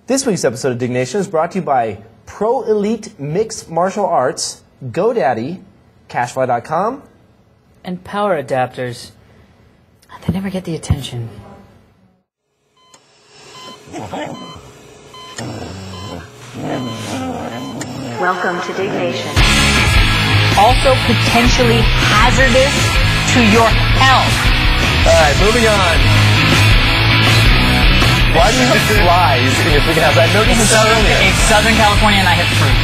This week's episode of Diggnation is brought to you by Pro Elite Mixed Martial Arts, GoDaddy, Cashfly.com, and power adapters. They never get the attention. Welcome to Diggnation. Also potentially hazardous to your health. All right, moving on. Why do you have flies in your freaking house? I noticed this earlier. It's Southern California and I have fruit.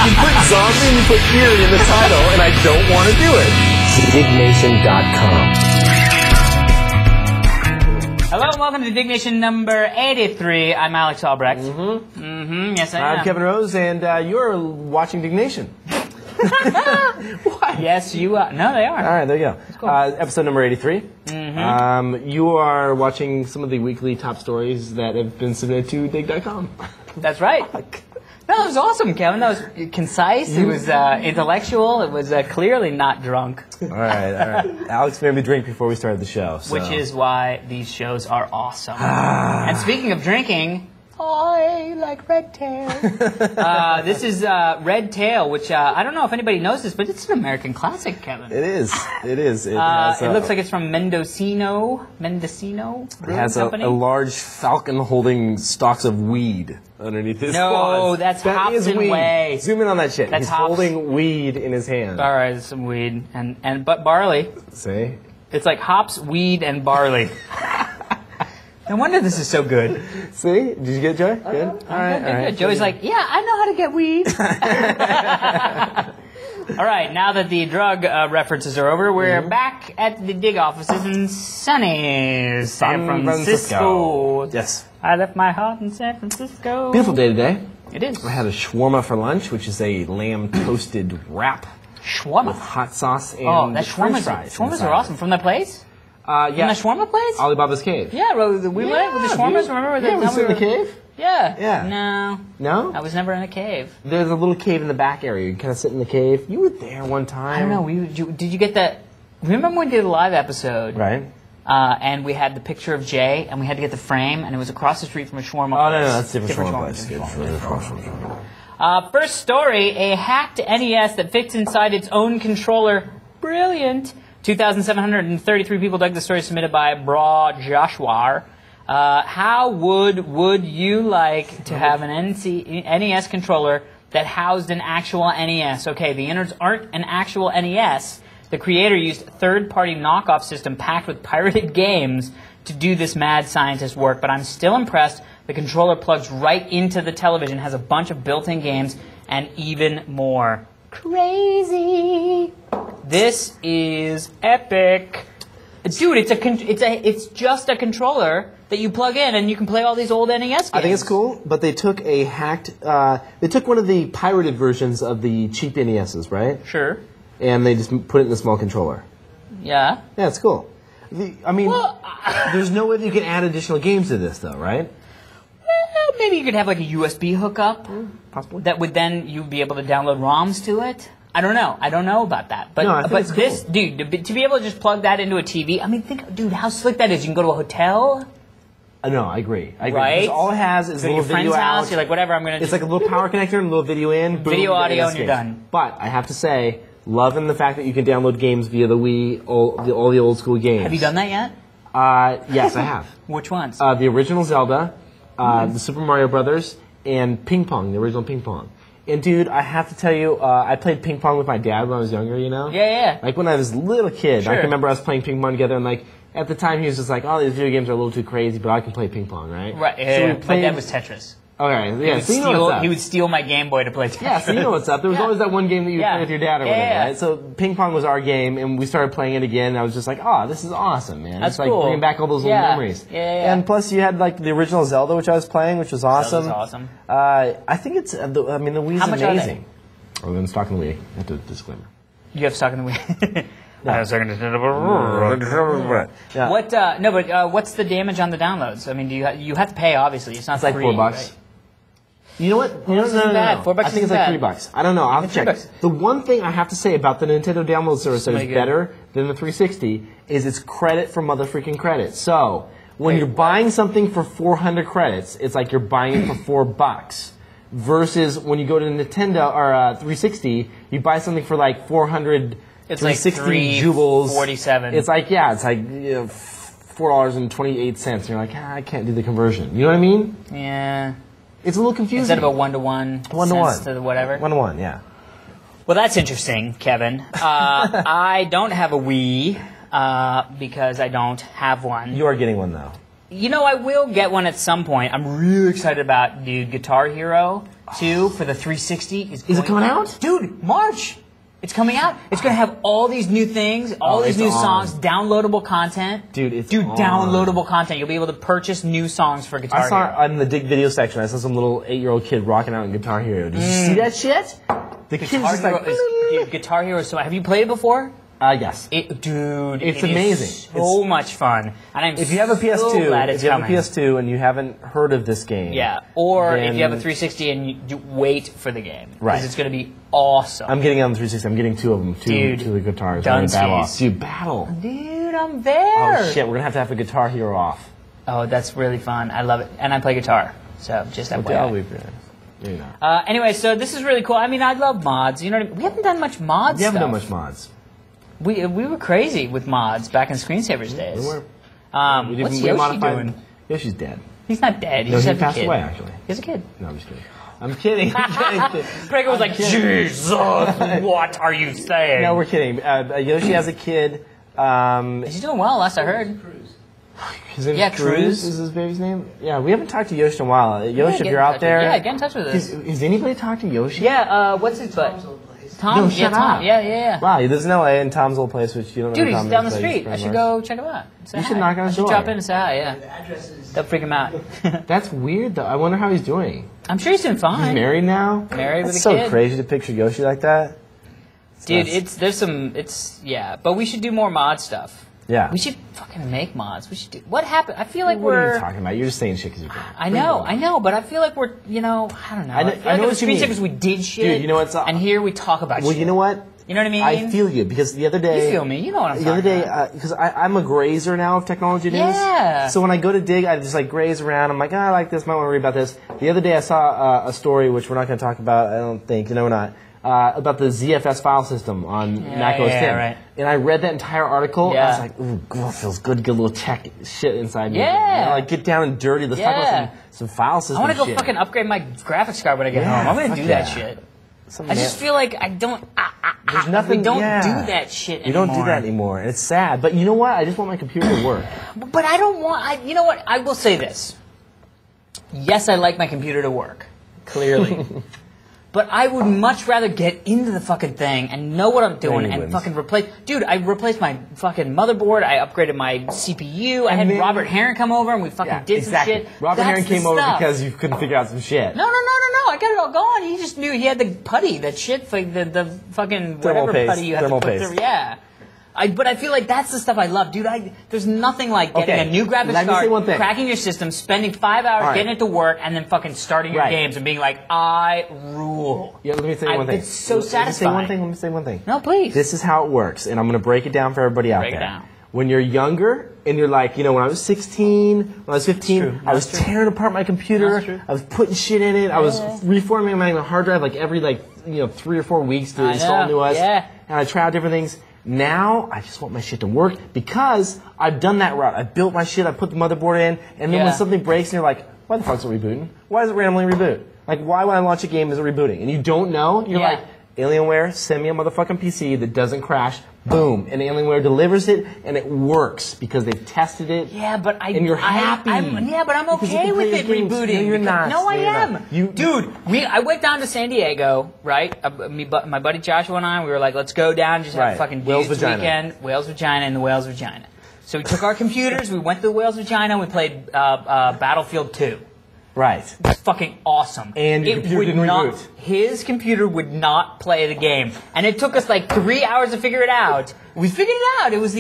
You put zombie and you put eerie in the title, and I don't want to do it. Diggnation.com. Hello and welcome to Diggnation number 83. I'm Alex Albrecht. Yes, I am. I'm Kevin Rose, and you're watching Diggnation. What? Yes, you are. No, they are. All right, there you go. Cool. Episode number 83. You are watching some of the weekly top stories that have been submitted to dig.com. That's right. No, it was awesome, Kevin. That was concise. It was intellectual. It was clearly not drunk. All right. Alex made me drink before we started the show. So. Which is why these shows are awesome. And speaking of drinking, I like Red Tail. This is Red Tail, which I don't know if anybody knows this, but it's an American classic, Kevin. It is. It looks like it's from Mendocino It has a large falcon holding stalks of weed underneath his claws. No, that's hops and whey. Zoom in on that shit. He's holding weed in his hand. All right, some weed but barley. See? It's like hops, weed, and barley. No wonder this is so good. See? Did you get it, Joey? Good? All right. Joey's like, yeah, I know how to get weed. All right, now that the drug references are over, we're back at the Dig offices in sunny San Francisco. Yes. I left my heart in San Francisco. Beautiful day today. It is. I had a shawarma for lunch, which is a lamb toasted wrap. Shawarma? With hot sauce and French fries. Shawarmas are awesome. From the place? Yeah. In the shawarma place? Alibaba's Cave. Yeah, we went with the shawarmas. Remember? Yeah, we sit in the cave? Yeah. No. No? I was never in a cave. There's a little cave in the back area. You can kind of sit in the cave. You were there one time. I don't know. Did you get that? Remember when we did a live episode? Right. And we had the picture of Jay, and we had to get the frame, and it was across the street from a shawarma place. Oh, no, that's different shawarma place. First story, a hacked NES that fits inside its own controller. Brilliant. 2,733 people dug the story submitted by Bra Joshua. How would you like to have an NES controller that housed an actual NES? Okay, the innards aren't an actual NES. The creator used a third-party knockoff system packed with pirated games to do this mad scientist work, but I'm still impressed. The controller plugs right into the television, has a bunch of built-in games, and even more. Crazy. This is epic. Dude, it's just a controller that you plug in and you can play all these old NES games. I think it's cool, but they took they took one of the pirated versions of the cheap NESs, right? Sure. And they just put it in a small controller. Yeah. Yeah, it's cool. There's no way that you can add additional games to this, though, right? Well, maybe you could have like a USB hookup. Possibly. That would then you'd be able to download ROMs to it. I don't know about that. But, no, I think it's this, cool. Dude, to be able to just plug that into a TV, I mean, dude, how slick that is. You can go to a hotel. No, I agree. Right? Because all it has is a little video out. House, you're like, whatever, I'm going to It's like a little power connector and a little video in. Boom, video, audio, and you're done. But I have to say, loving the fact that you can download games via the Wii, all the old school games. Have you done that yet? Yes, I have. Which ones? The original Zelda, the Super Mario Brothers, and Ping Pong, the original Ping Pong. And dude, I have to tell you, I played ping pong with my dad when I was younger, you know? Yeah. Like when I was a little kid, sure. I can remember us playing ping pong together, and like at the time he was just like, oh, these video games are a little too crazy, but I can play ping pong, right? Right, yeah. My dad was Tetris. Okay, yeah, so you know what's up. He would steal my Game Boy to play Tetris. Yeah, so you know what's up. There was always that one game that you would play with your dad or whatever, right? So ping pong was our game, and we started playing it again, and I was just like, oh, this is awesome, man. That's it's like cool. bringing back all those little memories. Yeah. And plus you had like the original Zelda, which I was playing, which was awesome. That was awesome. I think it's, the Wii's How much amazing. Oh, then stock in the Wii. I have to disclaimer. You have stock in the Wii. Yeah. What's the damage on the downloads? I mean, you have to pay, obviously. It's not like free, $4. Right? You know what? No. Bad. $4 I think it's like $3. I don't know. I'll check. The one thing I have to say about the Nintendo download service that is better than the 360 is it's credit for mother freaking credit. So When you're buying something for 400 credits, it's like you're buying it for $4. Versus when you go to Nintendo or 360, you buy something for like 400. It's like 360 jewels. 47. It's like $4.28, and you're like, I can't do the conversion. You know what I mean? Yeah. It's a little confusing. Instead of a 1-to-1 1-to-1 to the whatever. 1-to-1, yeah. Well, that's interesting, Kevin. I don't have a Wii because I don't have one. You are getting one though. You know, I will get one at some point. I'm really excited about, dude, Guitar Hero 2 for the 360. Is it coming out? Dude, March. It's coming out. It's going to have all these new things, all these new songs, downloadable content. Dude, it's downloadable content. You'll be able to purchase new songs for Guitar Hero. I saw in the Dig video section, I saw some little 8-year-old kid rocking out in Guitar Hero. Did you see that shit? The kid's just like... Dude, Guitar Hero is so... Have you played it before? Yes. Dude, it's amazing. So much fun. And if you have a PS2, glad it's coming. and you haven't heard of this game, or if you have a 360 and you wait for the game, because it's going to be awesome. I'm getting on the 360. I'm getting 2 of them, two of the guitars. Dude, battle. Dude, I'm there. Oh shit, we're gonna have a Guitar Hero off. Oh, that's really fun. I love it, and I play guitar, so just that way. Anyway, so this is really cool. I mean, I love mods. You know what I mean? We haven't done much mods. We haven't done much mods. We were crazy with mods back in Screensavers days. We were. What's Yoshi doing? Yoshi's dead. He's not dead. He just passed away, actually. He has a kid. No, I'm just kidding. I'm kidding. Breaker was like, Jesus, what are you saying? No, we're kidding. Yoshi has a kid. Is he doing well, last I heard? His name is Cruz is his baby's name? Yeah, we haven't talked to Yoshi in a while. Yoshi, if you're out there... Yeah, get in touch with us. Is anybody talking to Yoshi? Yeah, what's his butt? Tom? No, shut up. Yeah. Wow, he lives in LA in Tom's old place, which you don't know. Dude, he's down the street. I should go check him out. You should knock on his door. I should drop in and say hi, yeah. They'll freak him out. That's weird, though. I wonder how he's doing. I'm sure he's doing fine. He's married now? Married with a kid. It's so crazy to picture Yoshi like that. Dude, but we should do more mod stuff. Yeah. We should fucking make mods. We should do... What happened? I feel like What are you talking about? You're just saying shit because you can. I know, but I feel like we're, I don't know. I feel like with Screensavers we did shit, dude, you know what's and here we talk about shit. Well, you know what? You know what I mean? I feel you, because the other day... You feel me. You know what I'm talking about. The other day, because I'm a grazer now of technology news. Yeah. So when I go to dig, I just like graze around. I'm like, I like this, might want to read about this. The other day I saw a story, which we're not going to talk about, I don't think, we're not, about the ZFS file system on Mac OS X. Right. And I read that entire article, Yeah. I was like, ooh, God, feels good to get a little tech shit inside me. Yeah. You know, like, get down and dirty. Let's talk about some file system I want to go shit. fucking upgrade my graphics card when I get home. I'm going to do that shit. I just feel like I don't... There's nothing. We don't do that shit anymore. We don't do that anymore, and it's sad. But you know what? I just want my computer to work. But I don't want... you know what? I will say this. Yes, I like my computer to work. Clearly. But I would much rather get into the fucking thing and know what I'm doing and fucking replace... Dude, I replaced my fucking motherboard. I upgraded my CPU. I had Robert Herring come over and we fucking did some shit. Robert Herring came over because you couldn't figure out some shit. No. I got it all going. He just knew he had the putty, that shit, the fucking whatever putty you have to put through. Yeah. But I feel like that's the stuff I love, dude. There's nothing like getting a new graphics card, cracking your system, spending 5 hours getting it to work, and then fucking starting your games and being like, I rule. Yeah, let me say one thing. It's so satisfying. Let me say one thing. No, please. This is how it works, and I'm going to break it down for everybody out there. Break it down. When you're younger, and you're like, when I was 16, when I was 15, I was tearing apart my computer. I was putting shit in it. I was reformatting my hard drive like every 3 or 4 weeks to install new OS. Yeah. And I tried out different things. Now, I just want my shit to work because I've done that route. I've built my shit, I put the motherboard in, and then when something breaks and you're like, why the fuck's it rebooting? Why does it randomly reboot? Like, why when I launch a game is it rebooting? And you don't know, you're like, Alienware, send me a motherfucking PC that doesn't crash. Boom. And Alienware delivers it, and it works because they've tested it. Yeah, but and you're happy. But I'm okay with it rebooting. No, you're not. No, I am. Dude, I went down to San Diego, right? My buddy Joshua and I, we were like, let's go down, just have a fucking dudes weekend. Whale's Vagina and the Whale's Vagina. So we took our computers, we went to the Whale's Vagina, and we played Battlefield 2. Right. That's fucking awesome. And your computer didn't reboot. His computer would not play the game. And it took us like 3 hours to figure it out. We figured it out. It was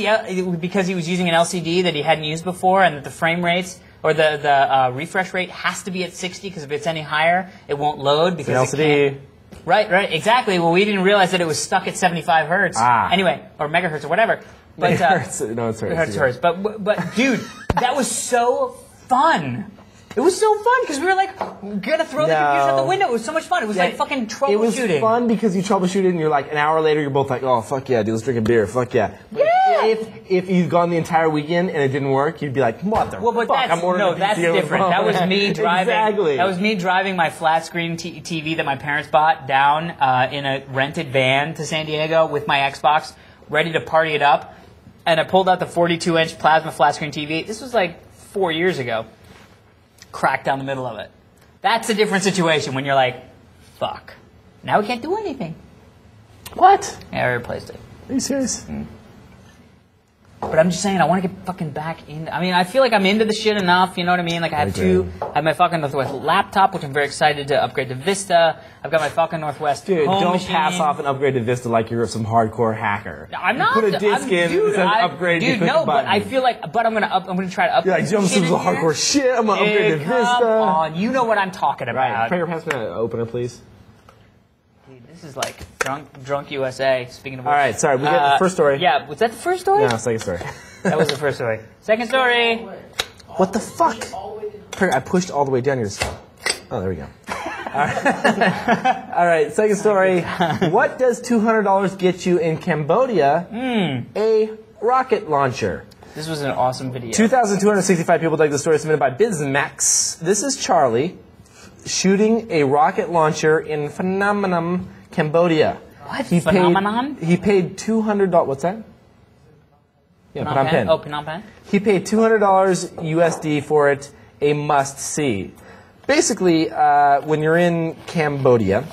because he was using an LCD that he hadn't used before, and that the frame rates or the refresh rate has to be at 60 because if it's any higher, it won't load because it's an LCD. Right, exactly. Well, we didn't realize that it was stuck at 75 hertz. Anyway, or megahertz or whatever. But it hurts. No, it's hertz. It hurts. But dude, That was so fun. It was so fun because we were like, we're gonna throw the computers out the window. It was so much fun. It was like fucking troubleshooting. It was fun because you troubleshooted and you're like, an hour later, you're both like, oh, fuck yeah, dude, let's drink a beer. Fuck yeah. But if you'd gone the entire weekend and it didn't work, you'd be like, motherfucker, that's different. That was me driving. Exactly. That was me driving my flat screen TV that my parents bought down in a rented van to San Diego with my Xbox, ready to party it up. And I pulled out the 42-inch plasma flat screen TV. This was like 4 years ago. Cracked down the middle of it. That's a different situation when you're like, fuck. Now we can't do anything. What? Yeah, I replaced it. Are you serious? But I'm just saying, I want to get fucking back in. I mean, I feel like I'm into the shit enough, you know what I mean? Like, I have my fucking Northwest laptop, which I'm very excited to upgrade to Vista. I've got my fucking Northwest home don't machine. pass off an upgrade to Vista like you're some hardcore hacker. I'm not. Put a disc in and then upgrade to no, but I feel like, I'm gonna try to upgrade. You're like, Jones is a hardcore shit. I'm gonna upgrade to Vista. Come on, you know what I'm talking about. Right. Prayer, pass me an opener, please. This is like drunk USA. Speaking of which. All right, sorry. We got the first story. Yeah, was that the first story? No, second story. That was the first story. Second story. What the fuck? Prayer, I pushed all the way down yours. Oh, there we go. All right, second story. What does $200 get you in Cambodia? A rocket launcher. This was an awesome video. 2,265 people dug the story submitted by Bizmax. This is Charlie shooting a rocket launcher in Phnom Penh, Cambodia. What? Phenomenon? He paid $200. What's that? Yeah, Phnom Penh. Oh, Phnom Penh. He paid $200 USD for it. A must-see. Basically, when you're in Cambodia,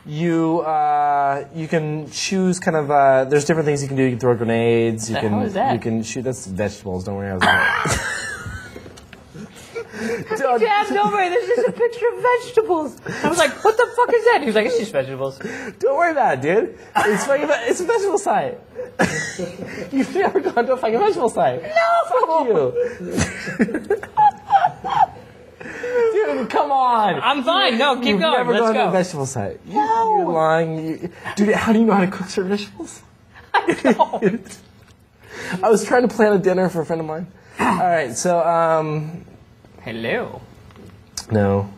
you can choose kind of. There's different things you can do. You can throw grenades. What the hell is that? You can shoot. That's vegetables. Don't worry. Don't worry, there's just a picture of vegetables. I was like, what the fuck is that? He was like, it's just vegetables. Don't worry about it, dude. It's a vegetable site. You've never gone to a fucking vegetable site. No! Fuck you. Dude, come on. I'm fine. No, keep You've going. Never Let's gone go. to a vegetable site. You're lying. Dude, how do you know how to cook certain vegetables? I don't. I was trying to plan a dinner for a friend of mine. All right, so, Hello. No.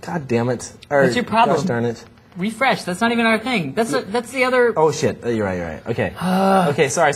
God damn it. What's your problem? Gosh darn it. Refresh. That's not even our thing. That's the other. Oh shit. You're right. Okay. Okay. Sorry.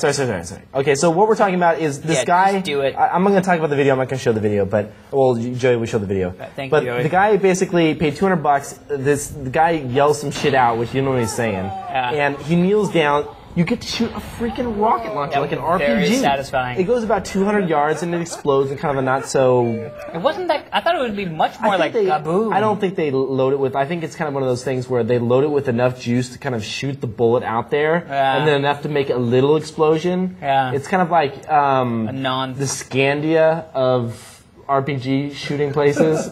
Okay. So what we're talking about is this guy. Just do it. I'm not going to talk about the video. I'm not going to show the video. But Joey will show the video. Thank but you, Joey. The guy basically paid $200. The guy yells some shit out, which you don't know what he's saying, and he kneels down. You get to shoot a freaking rocket launcher, like an RPG. Very satisfying. It goes about 200 yards and it explodes in kind of a not so. It wasn't that. I thought it would be much more like kaboom. I don't think they load it with. I think it's kind of one of those things where they load it with enough juice to kind of shoot the bullet out there, and then enough to make a little explosion. Yeah. It's kind of like the Scandia of RPG shooting places.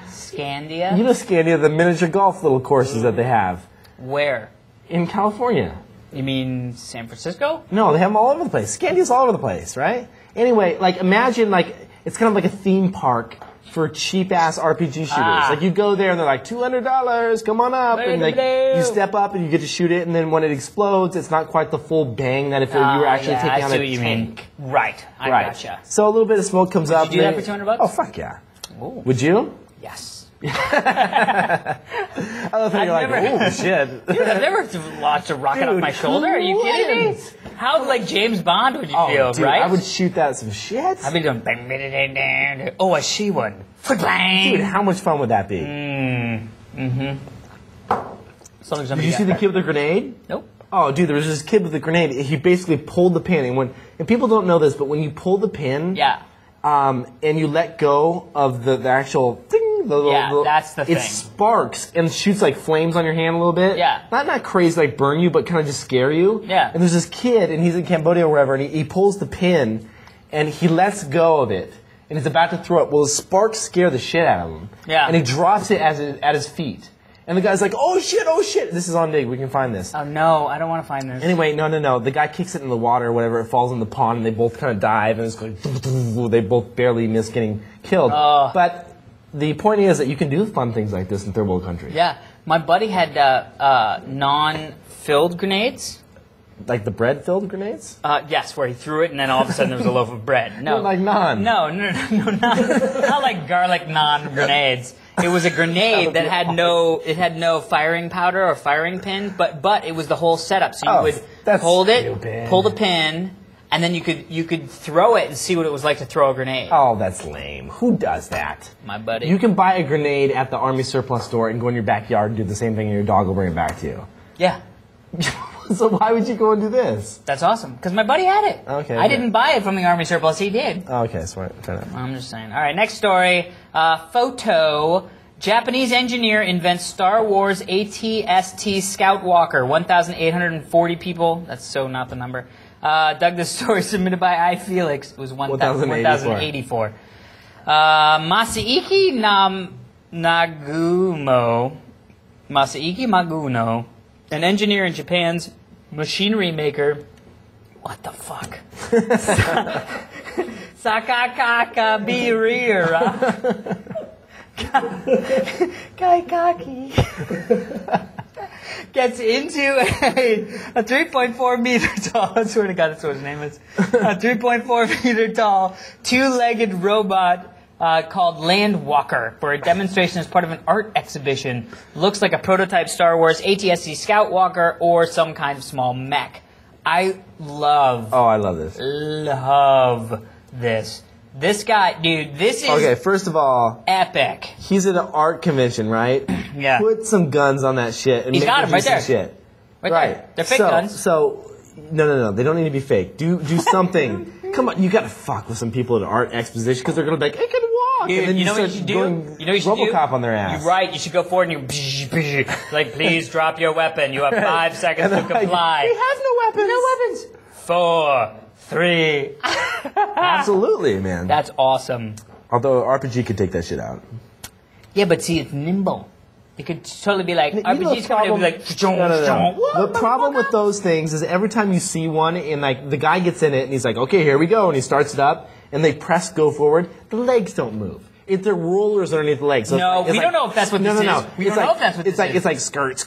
Scandia? You know Scandia, the miniature golf little courses that they have. Where? In California. You mean San Francisco? No, they have them all over the place. Scandia's all over the place, right? Anyway, like imagine like it's kind of like a theme park for cheap ass RPG shooters. Like you go there and they're like $200, come on up, and like you step up and you get to shoot it, and then when it explodes, it's not quite the full bang that if you were actually taking on a tank. Right, I gotcha. So a little bit of smoke comes up. Would you do that for $200? Oh fuck yeah! Ooh. Would you? Yes. I love how you're like, oh shit. Dude, I've never launched a rocket off my shoulder. Are you kidding me? How like James Bond would you feel, dude, right? I would shoot that some shit. I'd be doing bang, bang, bang, bang. Oh, I see one. Bang. Dude, how much fun would that be? Did you see the kid with the grenade? Nope. Oh, dude, there was this kid with the grenade. He basically pulled the pin, and people don't know this, but when you pull the pin, and you let go of the actual thing. That's the thing. It sparks and shoots like flames on your hand a little bit. Yeah. Not crazy like burn you, but kind of just scare you. Yeah. And there's this kid, and he's in Cambodia or wherever, and he pulls the pin, and he lets go of it, and he's about to throw it. Well, the sparks scare the shit out of him. Yeah. And he drops it at his feet. And the guy's like, oh shit. This is on Dig. We can find this. Oh no, I don't want to find this. Anyway, no. The guy kicks it in the water or whatever. It falls in the pond, and they both kind of dive, and it's like, they both barely miss getting killed. But the point is that you can do fun things like this in third world countries. Yeah. My buddy had non-filled grenades. Like the bread-filled grenades? Yes, where he threw it and then all of a sudden there was a loaf of bread. No, like naan. No, not like garlic naan grenades. It was a grenade that had no firing powder or firing pin, but it was the whole setup. So you would hold it, pull the pin, and then you could throw it and see what it was like to throw a grenade. Oh, that's lame. Who does that? My buddy. You can buy a grenade at the Army surplus store and go in your backyard and do the same thing, and your dog will bring it back to you. Yeah. So why would you go and do this? That's awesome, because my buddy had it. Okay. I didn't buy it from the Army surplus, he did. Oh, okay, smart. Fair enough. I'm just saying. All right, next story. Photo. Japanese engineer invents Star Wars AT-ST Scout Walker. 1,840 people. That's so not the number. Dug this story submitted by iFelix. It was 1,084. Masaiki Maguno, an engineer in Japan's machinery maker. What the fuck? Sakakaka Birira. Kaikaki. Gets into a 3.4 meter tall, I swear to God that's what his name is, a 3.4 meter tall, two-legged robot called Landwalker for a demonstration as part of an art exhibition. Looks like a prototype Star Wars AT-ST Scout Walker or some kind of small mech. I love this. Love this. This guy, dude, this is okay, first of all, epic. He's at an art convention, right? Yeah. Put some guns on that shit and He's make got 'em right there. shit. Right there. They're fake guns. So, no. They don't need to be fake. Do something. Come on, you gotta fuck with some people at an art exposition because they're gonna be like, I can walk. Dude, and then you know what start you should do? going You know what you should RoboCop do? on their ass. You're right. You should go forward and you like, please drop your weapon. You have 5 seconds to comply. He has no weapons. No weapons. 4, 3. Absolutely, man. That's awesome. Although RPG could take that shit out. Yeah, but see, it's nimble. It could totally be like, RPG's coming in and be like, The problem with those things is every time you see one and like the guy gets in it and he's like, okay, here we go, and he starts it up and they press go forward, the legs don't move. It's the rollers underneath the legs. So no, we don't know if that's what this is. No. We don't know if that's what this is. It's like skirt,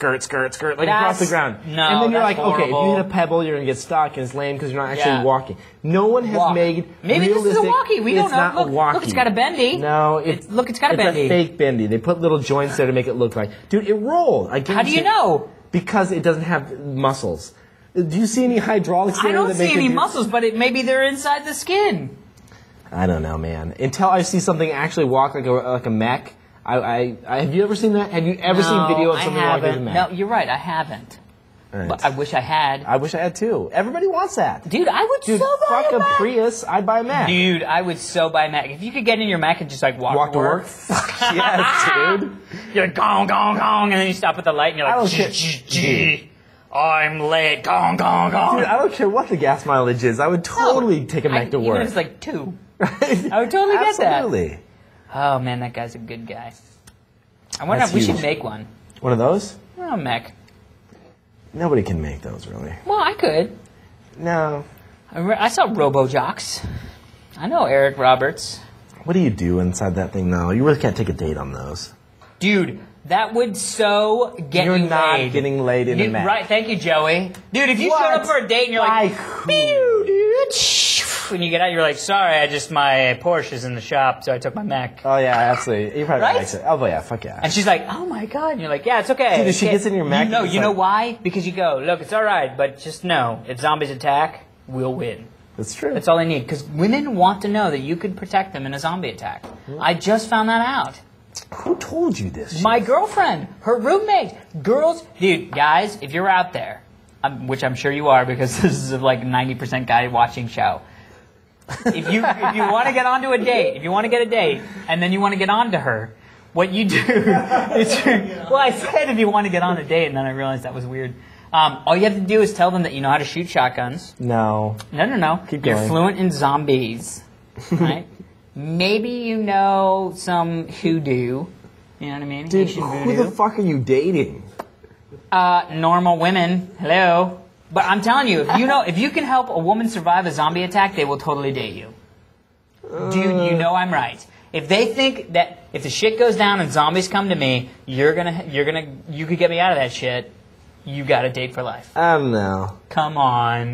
like across the ground. No, and then you're like, horrible. okay, if you hit a pebble, you're going to get stuck and it's lame because you're not actually walking. No one has made Maybe realistic, this is a walkie. We don't know. Not a walkie. Look, it's got a bendy. No, it's got a bendy. It's a fake bendy. They put little joints there to make it look like. Dude, it rolled. How do you know? Because it doesn't have muscles. Do you see any hydraulics there? I don't see any muscles, but maybe they're inside the skin. I don't know, man. Until I see something actually walk like a mech. Have you ever seen that? Have you ever seen video of something walking like a mech? No, you're right. I haven't. Right. But I wish I had. I wish I had too. Everybody wants that. Dude, I would so buy a Mac. Prius, I'd buy a Mac. Dude, I would so buy a Mac. If you could get in your Mac and just like walk to work. Yes, dude. You're like, gong, gong, gong, and then you stop at the light and you're like, I'm late, gong, gong, gong. Dude, I don't care what the gas mileage is. I would totally take a Mac to work. Even if it's like 2. I would totally get that. Absolutely. Oh, man, that guy's a good guy. I wonder if we should make one. One of those? Oh, Mac. Nobody can make those, really. Well, I could. No. I saw RoboJocks. I know Eric Roberts. What do you do inside that thing, though? You really can't take a date on those. Dude, that would so get you laid. You're not getting laid in a Mac. Right, thank you, Joey. Dude, if you showed up for a date and you're like, when you get out, you're like, sorry, my Porsche is in the shop, so I took my Mac. Oh, yeah, absolutely. You probably likes it. Oh, yeah, fuck yeah. And she's like, oh, my God. And you're like, yeah, it's okay. Dude, if she gets in your Mac... You know why? Because you go, look, it's all right, but just know, if zombies attack, we'll win. That's true. That's all they need. Because women want to know that you could protect them in a zombie attack. I just found that out. Who told you this? My girlfriend. Her roommate. Girls. Dude, guys, if you're out there, which I'm sure you are because this is like a 90% guy watching show. If you want to get onto a date, if you want to get a date, and then you want to get onto her, what you do is... Well, I said if you want to get on a date, and then I realized that was weird. All you have to do is tell them that you know how to shoot shotguns. No. No. Keep going. You're fluent in zombies, right? Maybe you know some hoodoo. You know what I mean? Dude, who the fuck are you dating? Normal women. Hello. But I'm telling you, if you can help a woman survive a zombie attack, they will totally date you. Dude, you know I'm right. If they think that if the shit goes down and zombies come to me, you could get me out of that shit. you got a date for life. I don't know. Come on.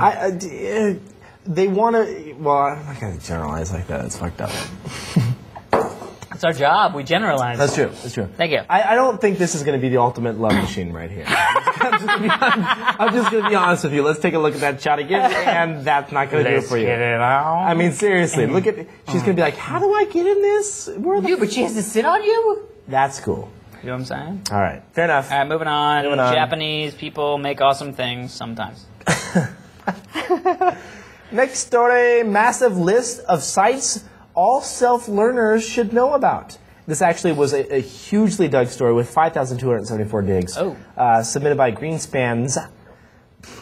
They want to. Well, I'm not going to generalize like that. It's fucked up. It's our job. We generalize. That's true. That's true. Thank you. I don't think this is going to be the ultimate love machine right here. I'm just going to be honest with you. Let's take a look at that shot again, and that's not going to do it for you. Get it out. I mean, seriously, look at. She's going to be like, "How do I get in this?" But she has to sit on you. That's cool. You know what I'm saying? All right, fair enough. All right, moving on. Japanese people make awesome things sometimes. Next story: massive list of sites all self-learners should know about. This actually was a hugely dug story with 5,274 digs. Submitted by Greenspans.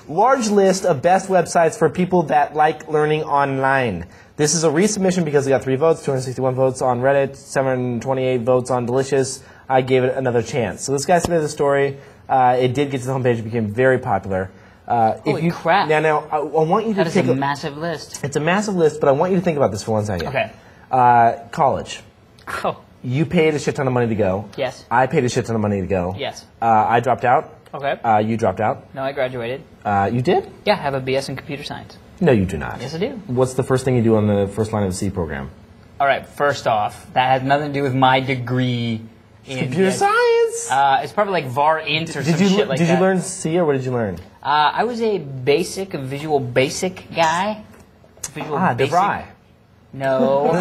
Large list of best websites for people that like learning online. This is a resubmission because we got 3 votes, 261 votes on Reddit, 728 votes on Delicious. I gave it another chance. So this guy submitted the story. It did get to the homepage. It became very popular. Holy crap. Now, I want you to take a massive list. It's a massive list, but I want you to think about this for 1 second. Okay. College. Oh. You paid a shit ton of money to go. Yes. I paid a shit ton of money to go. Yes. I dropped out. Okay. You dropped out. No, I graduated. You did? Yeah, I have a BS in computer science. No, you do not. Yes, I do. What's the first thing you do on the first line of the C program? All right, first off, that has nothing to do with my degree in computer science. It's probably like var int or some shit like that. Did you learn C or what did you learn? I was a Visual Basic guy. Visual Basic. DeVry. No.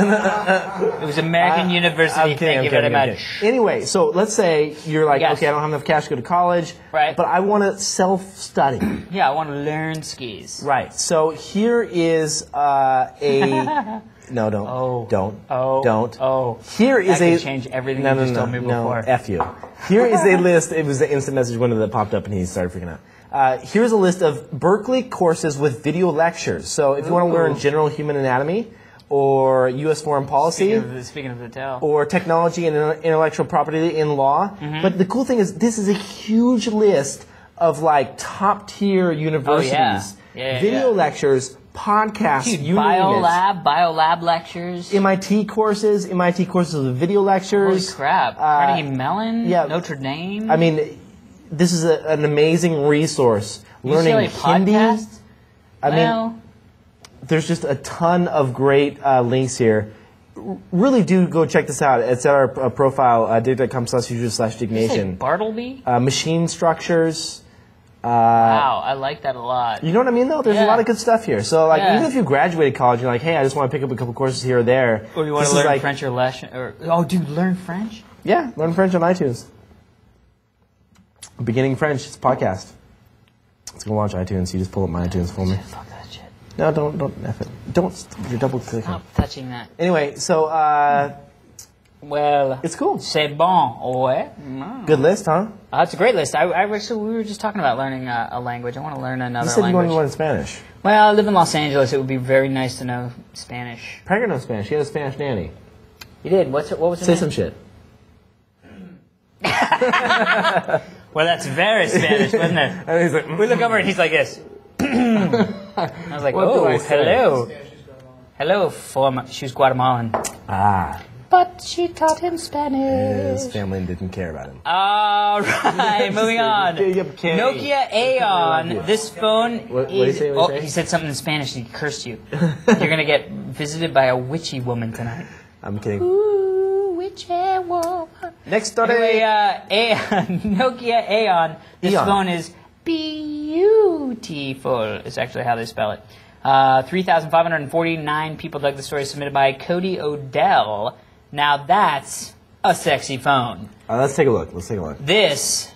It was American University. Thank you very much. Anyway, so let's say you're like, Yes. okay, I don't have enough cash to go to college, Right. but I want to self-study. Yeah, I want to learn skis. Right. So here is a... No, don't. Oh. Don't. Oh. Don't. Oh. Here is That a... could change everything you just told me before. No, F you. Here is a list. It was the instant message window that popped up and he started freaking out. Here's a list of Berkeley courses with video lectures. So if you want to learn general human anatomy or U.S. foreign policy, speaking of the tail, or technology and intellectual property in law. But the cool thing is this is a huge list of like top tier universities, video lectures, podcasts, dude, you name it. biolab lectures, MIT courses with video lectures. Holy crap! Carnegie Mellon, yeah. Notre Dame. I mean, this is an amazing resource. Learning Hindi. Podcast? I mean, there's just a ton of great links here. Really do go check this out. It's at our profile, dig.com/user/Diggnation. Bartleby? Machine structures. Wow, I like that a lot. You know what I mean, though? There's a lot of good stuff here. So, like, even if you graduated college, you're like, hey, I just want to pick up a couple courses here or there. Or you want to learn French or Russian. Oh, dude, learn French? Yeah, learn French on iTunes. Beginning French, it's a podcast. Let's go launch iTunes. You just pull up my iTunes for me. Fuck that shit. No, don't F it. Don't. You're double clicking. Stop touching that. Anyway, so, well, it's cool. C'est bon, ouais. Good list, huh? It's a great list. We were just talking about learning a language. I want to learn another You said language. you wanted to learn Spanish. Well, I live in Los Angeles. It would be very nice to know Spanish. Prager knows Spanish. He had a Spanish nanny. You did? What was it? Say some shit. Well, that's very Spanish, wasn't it? And he's like, We look over and he's like this. I was like, What do I say? hello. Hello, she's Guatemalan. Ah. But she taught him Spanish. His family didn't care about him. All right, moving on. Okay. Nokia Aeon. This phone What did he say? What did he say? he said something in Spanish and he cursed you. You're going to get visited by a witchy woman tonight. I'm kidding. Ooh, witchy woman. Next story. Anyway, Nokia Aeon. This Aeon. phone is beautiful. Is actually how they spell it. 3,549 people dug the story, submitted by Cody Odell. Now that's a sexy phone. Let's take a look. This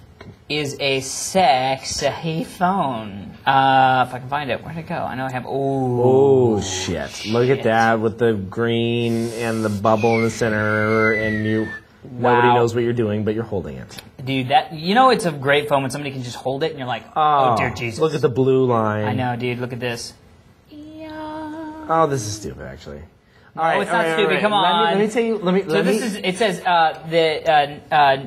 is a sexy phone. If I can find it, where'd it go? I know I have. Oh shit! Look at that with the green and the bubble in the center, and nobody knows what you're doing, but you're holding it. Dude, it's a great phone when somebody can just hold it and you're like, oh dear Jesus. Look at the blue line. I know, dude. Look at this. Oh, this is stupid, actually. No, it's not stupid. Come on. Let me tell you. It says the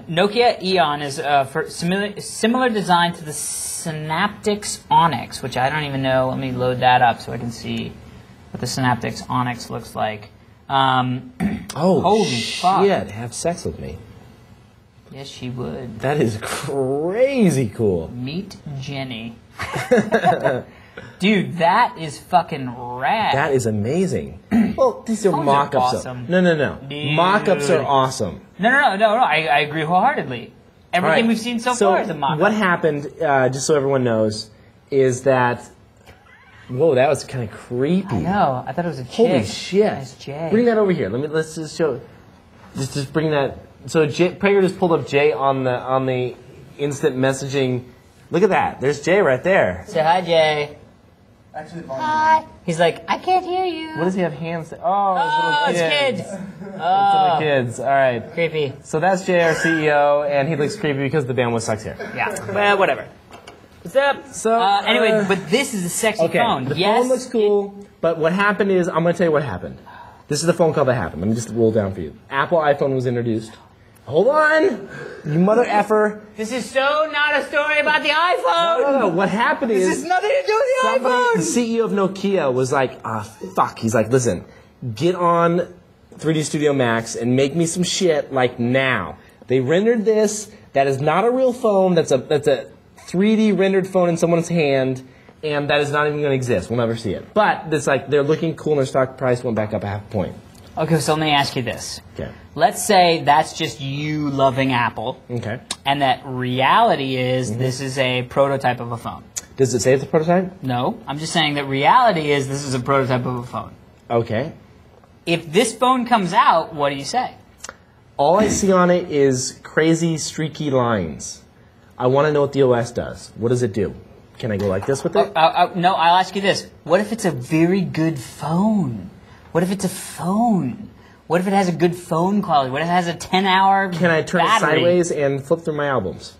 Nokia Eon is for similar design to the Synaptics Onyx, which I don't even know. Let me load that up so I can see what the Synaptics Onyx looks like. Holy fuck. shit! Have sex with me. Yes, she would. That is crazy cool. Meet Jenny. Dude, that is fucking rad. That is amazing. Well, these are mock-ups. Awesome. No. Dude. Mock-ups are awesome. No. I agree wholeheartedly. Everything we've seen so far is a mock-up. What happened, just so everyone knows, is that... Whoa, that was kind of creepy. I know. I thought it was a chick. Holy shit. Nice Jay. Bring that over here. Let's just show... Just bring that... So Prager just pulled up Jay on the instant messaging. Look at that. There's Jay right there. Say hi, Jay. Actually, Hi. He's like, I can't hear you. What does he have hands? Oh, it's kids. It's little kids. All right. Creepy. So that's Jay, our CEO, and he looks creepy because the bandwidth sucks here. Yeah. Well, whatever. What's up? So anyway, but this is a sexy phone. The phone looks cool, but what happened is, I'm going to tell you what happened. This is the phone call that happened. Let me just roll down for you. Apple iPhone was introduced. Hold on! You mother effer. This is so not a story about the iPhone! No. What happened is... This has nothing to do with the iPhone! The CEO of Nokia was like, fuck. He's like, listen, get on 3D Studio Max and make me some shit like now. They rendered this. That is not a real phone. That's a 3D rendered phone in someone's hand, and that is not even going to exist. We'll never see it. But it's like they're looking cool, and their stock price went back up a half a point. Okay, so let me ask you this. Okay. Let's say that's just you loving Apple. Okay. And that reality is this is a prototype of a phone. Does it say it's a prototype? No, I'm just saying that reality is this is a prototype of a phone. Okay. If this phone comes out, what do you say? All I see on it is crazy, streaky lines. I want to know what the OS does. What does it do? Can I go like this with it? No, I'll ask you this. What if it's a very good phone? What if it's a phone? What if it has a good phone quality? What if it has a 10-hour Can I turn battery? it sideways and flip through my albums?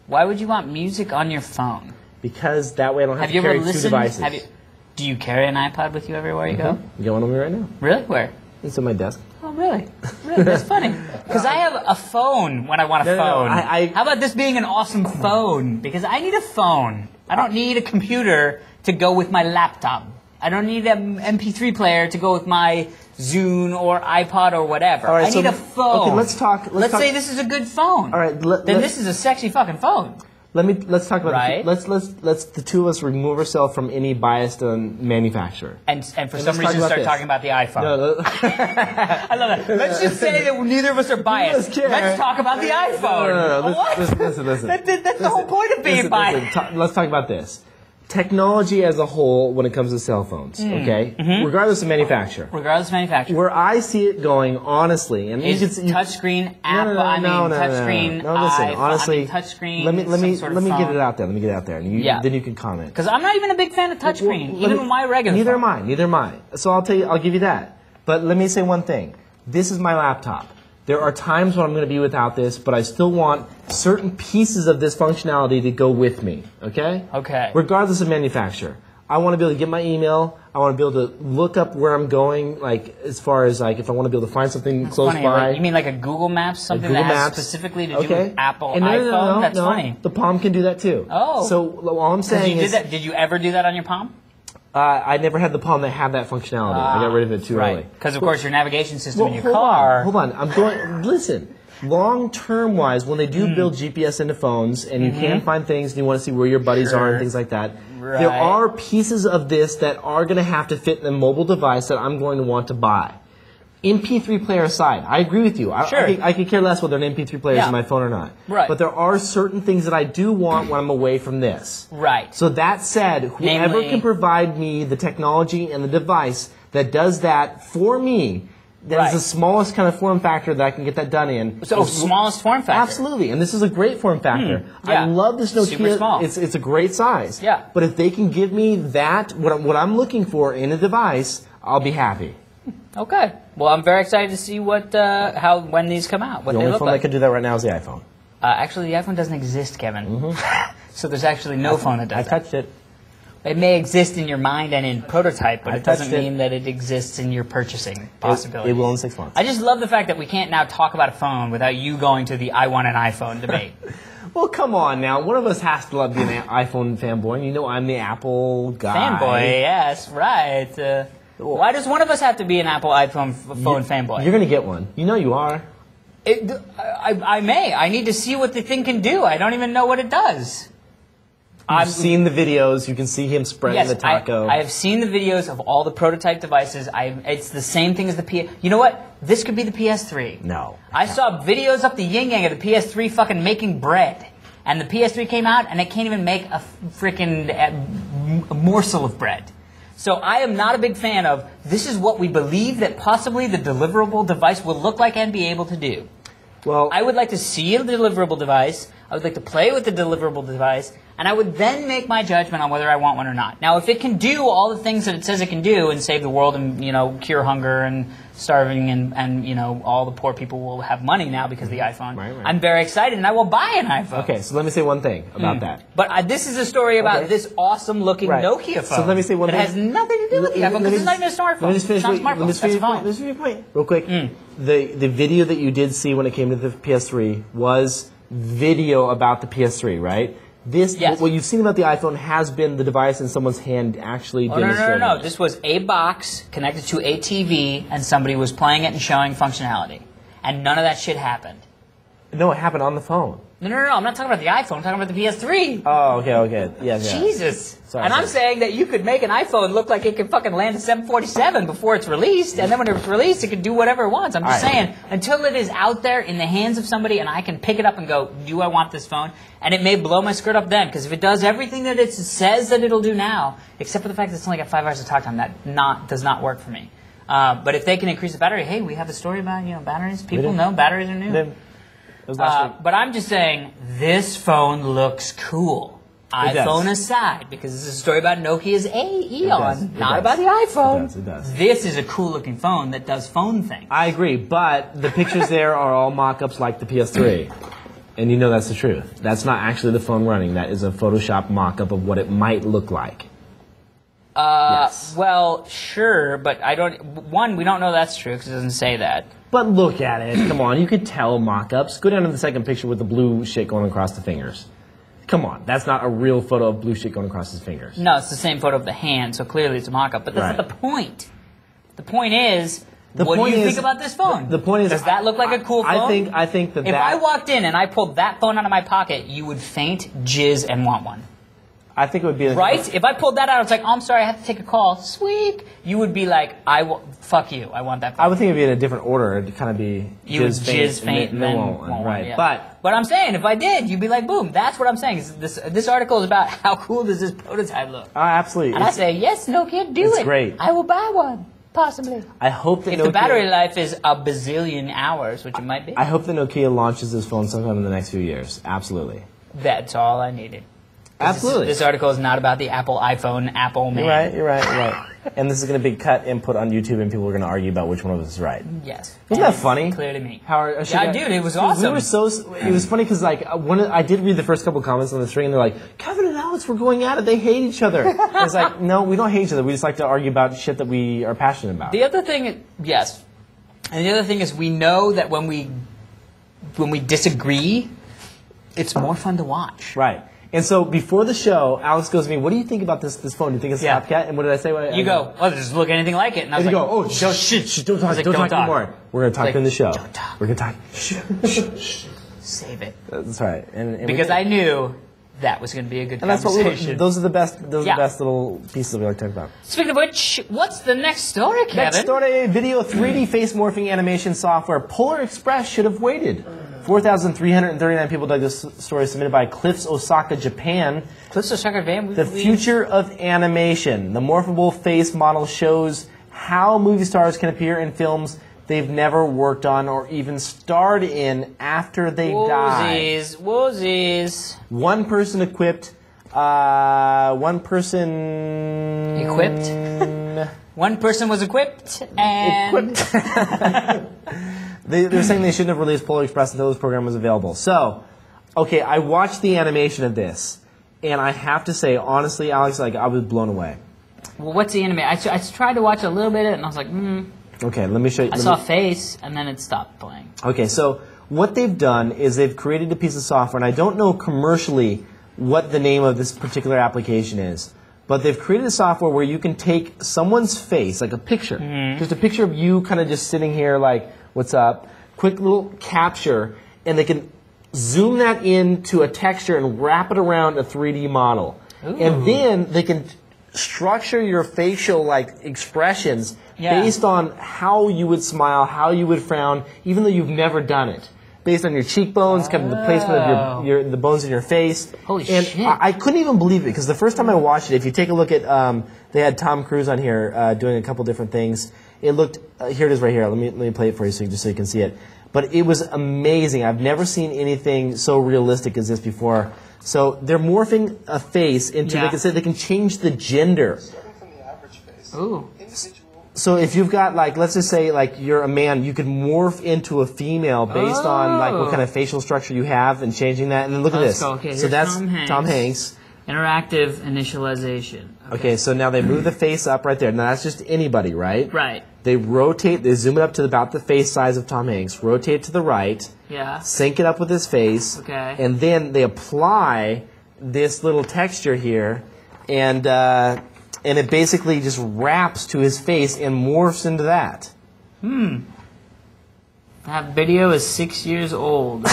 Why would you want music on your phone? Because that way I don't have to you carry ever two listened? devices. Do you carry an iPod with you everywhere you go? You got one on me right now. Really? Where? It's on my desk. Oh, really? Really? That's funny. Because I have a phone when I want a phone. How about this being an awesome phone? Because I need a phone. I don't need a computer to go with my laptop. I don't need an MP3 player to go with my Zune or iPod or whatever. All right, I need a phone. Okay, let's talk. Let's say this is a good phone. All right, then this is a sexy fucking phone. Let's talk about Right. let's the two of us remove ourselves from any bias on manufacturer. And for some let's talk reason about start this. talking about the iPhone. No, I love that. Let's just say that neither of us are biased. Let's care. Let's talk about the iPhone. No. What? Listen. That's the whole point of being biased. Let's talk about this. Technology as a whole when it comes to cell phones, okay? Regardless of manufacturer. Regardless of manufacturer. Where I see it going, honestly, and Is touchscreen Apple? Touchscreen. No, listen, honestly, touchscreen. let me get it out there. And then you can comment. Because I'm not even a big fan of touchscreen, even with my regular. Neither phone. am I. So I'll give you that. But let me say one thing. This is my laptop. There are times when I'm going to be without this, but I still want certain pieces of this functionality to go with me, okay? Okay. Regardless of manufacturer. I want to be able to get my email. I want to be able to look up where I'm going, like as far as like if I want to be able to find something close funny. by. Like, you mean like a Google Maps, something Google that has Maps. specifically to do with Apple And iPhone? That's funny. The Palm can do that too. Oh. So all I'm saying is, did you ever do that on your Palm? I never had the Palm that had that functionality. I got rid of it too early. Because of course your navigation system in your hold car. Hold on. I'm going. Listen. Long-term wise, when they do build GPS into phones and you can find things and you want to see where your buddies are and things like that, there are pieces of this that are going to have to fit in a mobile device that I'm going to want to buy. MP3 player aside, I agree with you. I could care less whether an MP3 player is in my phone or not. Right. But there are certain things that I do want when I'm away from this. Right. So that said, whoever Namely, can provide me the technology and the device that does that for me, that is the smallest kind of form factor that I can get that done in. So smallest form factor. Absolutely, and this is a great form factor. Yeah. I love this Nokia. Super small. It's a great size. Yeah. But if they can give me that, what I'm looking for in a device, I'll be happy. Okay. Well, I'm very excited to see when these come out. What The they only look phone like. that can do that right now is the iPhone. Actually, the iPhone doesn't exist, Kevin. So there's actually no phone that does I that. touched it. It may exist in your mind and in prototype, but I it doesn't touched it. mean that it exists in your purchasing possibility. It will in 6 months. I just love the fact that we can't now talk about a phone without you going to the I want an iPhone debate. Well, come on now. One of us has to love being an iPhone fanboy. And you know I'm the Apple guy. Fanboy, yes, right. Why does one of us have to be an Apple phone fanboy? You're going to get one. You know you are. I I may. I need to see what the thing can do. I don't even know what it does. I've seen the videos. You can see him spreading the taco. I have seen the videos of all the prototype devices. It's the same thing as the PS. You know what? This could be the PS3. No. I saw videos up the yin yang of the PS3 fucking making bread. And the PS3 came out, and it can't even make a freaking morsel of bread. So I am not a big fan of, this is what we believe that possibly the deliverable device will look like and be able to do. Well, I would like to see a deliverable device. I would like to play with the deliverable device. And I would then make my judgment on whether I want one or not. Now, if it can do all the things that it says it can do and save the world and, cure hunger and starving and all the poor people will have money now because of the iPhone, right. I'm very excited and I will buy an iPhone. Okay, so let me say one thing about that. But this is a story about this awesome-looking Nokia phone. So let me say one thing. It has nothing to do with the iPhone because it's not even a smartphone. Let me just finish. It's not a smartphone. Let me finish your point real quick. The video that you did see when it came to the PS3 was video about the PS3, right? What you've seen about the iPhone has been the device in someone's hand actually demonstrating. No. This was a box connected to a TV, and somebody was playing it and showing functionality. And none of that shit happened. No, it happened on the phone. No. I'm not talking about the iPhone. I'm talking about the PS3. Oh, okay. Yeah. Jesus. Sorry. I'm saying that you could make an iPhone look like it can fucking land a 747 before it's released, and then when it's released, it can do whatever it wants. I'm just saying, until it is out there in the hands of somebody and I can pick it up and go, do I want this phone? And it may blow my skirt up then, because if it does everything that it says that it'll do now, except for the fact that it's only got 5 hours of talk time, that does not work for me. But if they can increase the battery, hey, we have a story about batteries. People know batteries are new. But I'm just saying, this phone looks cool. iPhone aside, because this is a story about Nokia's Aeon, not about the iPhone. It does. This is a cool-looking phone that does phone things. I agree, but the pictures there are all mock-ups like the PS3. And you know that's the truth. That's not actually the phone running. That is a Photoshop mock-up of what it might look like. Yes. Well, sure, but we don't know that's true because it doesn't say that. But look at it. Come on, you could tell mock-ups. Go down to the second picture with the blue shit going across the fingers. Come on, that's not a real photo of blue shit going across his fingers. No, it's the same photo of the hand, so clearly it's a mock-up. But that's not the point. The point is, what do you think about this phone? The point is, does that look like a cool phone? I think that if I walked in and I pulled that phone out of my pocket, you would faint, jizz, and want one. I think it would be right. If I pulled that out, I was like, "Oh, I'm sorry, I have to take a call." Sweet. You would be like, fuck you. I want that phone. I would think it would be in a different order. It'd kind of be jizz, faint, and then won't right. Yeah. But I'm saying, if I did, you'd be like, boom. That's what I'm saying. This article is about how cool does this prototype look. Absolutely. And I say, yes, Nokia, do it. It's great. I will buy one. Possibly. I hope that if the battery life is a bazillion hours, which it might be. I hope that Nokia launches this phone sometime in the next few years. Absolutely. That's all I needed. Absolutely. This article is not about the Apple iPhone, Apple man. You're right. And this is going to be cut input on YouTube, and people are going to argue about which one of us is right. Yes. Wasn't that funny? Clearly me. Yeah, dude, it was awesome. It was funny because I did read the first couple comments on the string, and they're like, Kevin and Alex were going at it. They hate each other. And it's like, no, we don't hate each other. We just like to argue about shit that we are passionate about. The other thing, yes. And the other thing is we know that when we disagree, it's more fun to watch. Right. And so before the show, Alex goes to me, what do you think about this phone? Do you think it's a copycat? And what did I say? You go, it doesn't look anything like it. And I was like, go, oh, shit, don't talk anymore. We're going to talk during the show. Don't talk. We're going to talk. Shh. Save it. That's right. And because I knew that was going to be a good conversation. Those are the best little pieces that we like to talk about. Speaking of which, what's the next story, Kevin? Next story, video 3D face morphing animation software. Polar Express should have waited. 4,339 people dug this story submitted by Cliffs, Osaka, Japan. Cliffs, Osaka, Japan. The future of animation. The morphable face model shows how movie stars can appear in films they've never worked on or even starred in after they die. Woosies. One person equipped. One person was equipped and... They're saying they shouldn't have released Polar Express until this program was available. So, okay, I watched the animation of this, and I have to say, honestly, Alex, I was blown away. Well, what's the animation? I tried to watch a little bit of it, and I was like, Okay, let me show you. I saw a face, and then it stopped playing. Okay, so what they've done is they've created a piece of software, and I don't know commercially what the name of this particular application is, but they've created a software where you can take someone's face, like a picture, just a picture of you kind of just sitting here like, what's up, quick little capture, and they can zoom that into a texture and wrap it around a 3D model. Ooh. And then they can structure your facial expressions based on how you would smile, how you would frown, even though you've never done it. Based on your cheekbones, kind of the placement of the bones in your face. Holy shit. I couldn't even believe it, because the first time I watched it, if you take a look at, they had Tom Cruise on here doing a couple different things. It looked, here it is right here. Let me play it for you just so you can see it. But it was amazing. I've never seen anything so realistic as this before. So they're morphing a face into, they can change the gender. Starting from the average face. Ooh. So if you've got, let's just say, you're a man, you could morph into a female based on, what kind of facial structure you have and changing that. And then look at this. Okay, so that's Tom Hanks. Interactive initialization. Okay, so now they move the face up right there. Now that's just anybody, right? Right. They rotate, they zoom it up to about the face size of Tom Hanks, rotate to the right, sync it up with his face, and then they apply this little texture here, and it basically just wraps to his face and morphs into that. That video is 6 years old.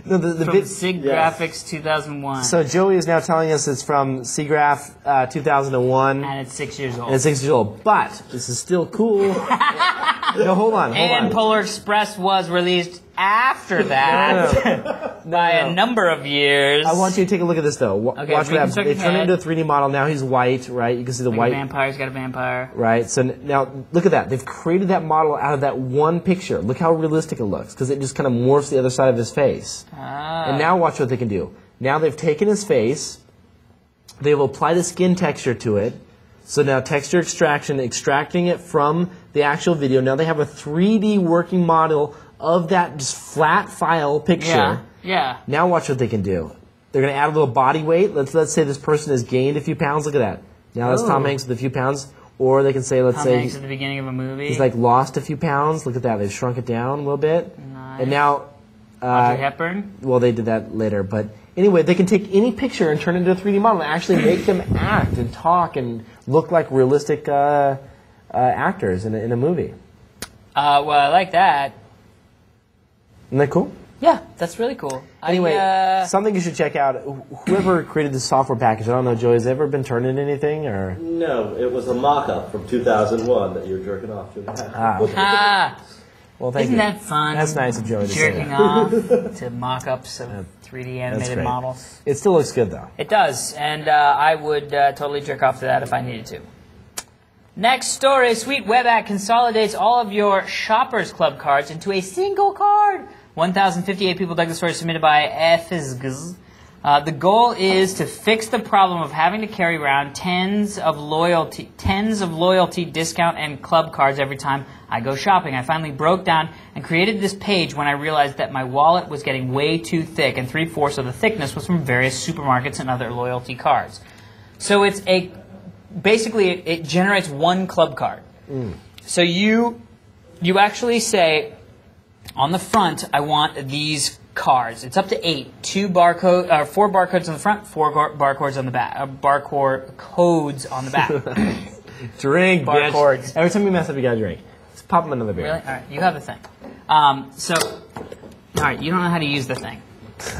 No, from SIG Graphics 2001. So Joey is now telling us it's from SIGGRAPH 2001. And it's 6 years old. And it's 6 years old. But this is still cool. No, hold on. And Polar Express was released after that by a number of years. I want you to take a look at this, though. Watch what happens. They turn it into a 3D model. Now he's white, right? You can see the white. Vampire's got a vampire. Right. So now, look at that. They've created that model out of that one picture. Look how realistic it looks, because it just kind of morphs the other side of his face. And now watch what they can do. Now they've taken his face. They've applied a skin texture to it. So now texture extraction, extracting it from the actual video. Now they have a 3D working model of that just flat file picture. Yeah. Now watch what they can do. They're going to add a little body weight. Let's say this person has gained a few pounds. Look at that. Now that's Tom Hanks with a few pounds. Or they can say, let's say Tom Hanks at the beginning of a movie. He's lost a few pounds. Look at that. They've shrunk it down a little bit. Nice. And now Audrey Hepburn? Well, they did that later, but anyway, they can take any picture and turn it into a 3D model and actually make them act and talk and look like realistic actors in a movie. Well, I like that. Isn't that cool? Yeah, that's really cool. Anyway, something you should check out. Whoever created this software package, I don't know, Joey, has it ever been turned into anything? Or No, it was a mock-up from 2001 that you were jerking off to. Well, thank you. Isn't that fun? That's nice of Joey to say jerking off to mock-ups of 3D animated models. It still looks good, though. It does, and I would totally jerk off to that if I needed to. Next story, Sweet Web App consolidates all of your Shoppers Club cards into a single card. 1,058 people dug the story submitted by FSGZ. The goal is to fix the problem of having to carry around tens of loyalty discount and club cards every time I go shopping. I finally broke down and created this page when I realized that my wallet was getting way too thick, and 3/4 of the thickness was from various supermarkets and other loyalty cards. So it's basically it generates one club card. So you actually say on the front, I want these cards. It's up to 8. 4 barcodes on the front, 4 barcodes on the back. Codes on the back. Drink, barcodes. Bitch. Every time you mess up, you gotta drink. Just pop them another beer. Really? All right, you have the thing. All right, you don't know how to use the thing.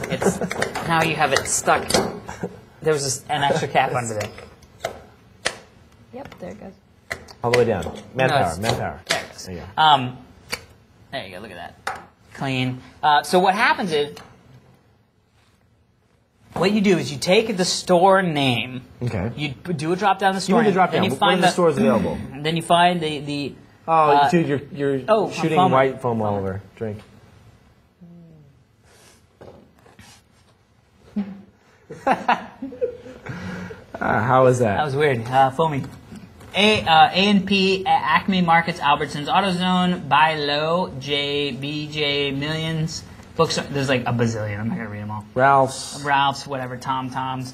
It's now you have it stuck. There was an extra cap under there. Yep, there it goes. All the way down. Manpower. There it goes. There you go. There you go. Look at that. Clean. So what happens is, what you do is you take the store name. Okay. You do a drop down the store. You do the drop down. Then you find the stores available. Then you find the. Dude, you're shooting white foam all over. Drink. How was that? That was weird. Foamy. A&P, Acme Markets, Albertsons, AutoZone, Buy Low, BJ Millions. Books, there's like a bazillion. I'm not going to read them all. Ralph's, whatever, Tom's.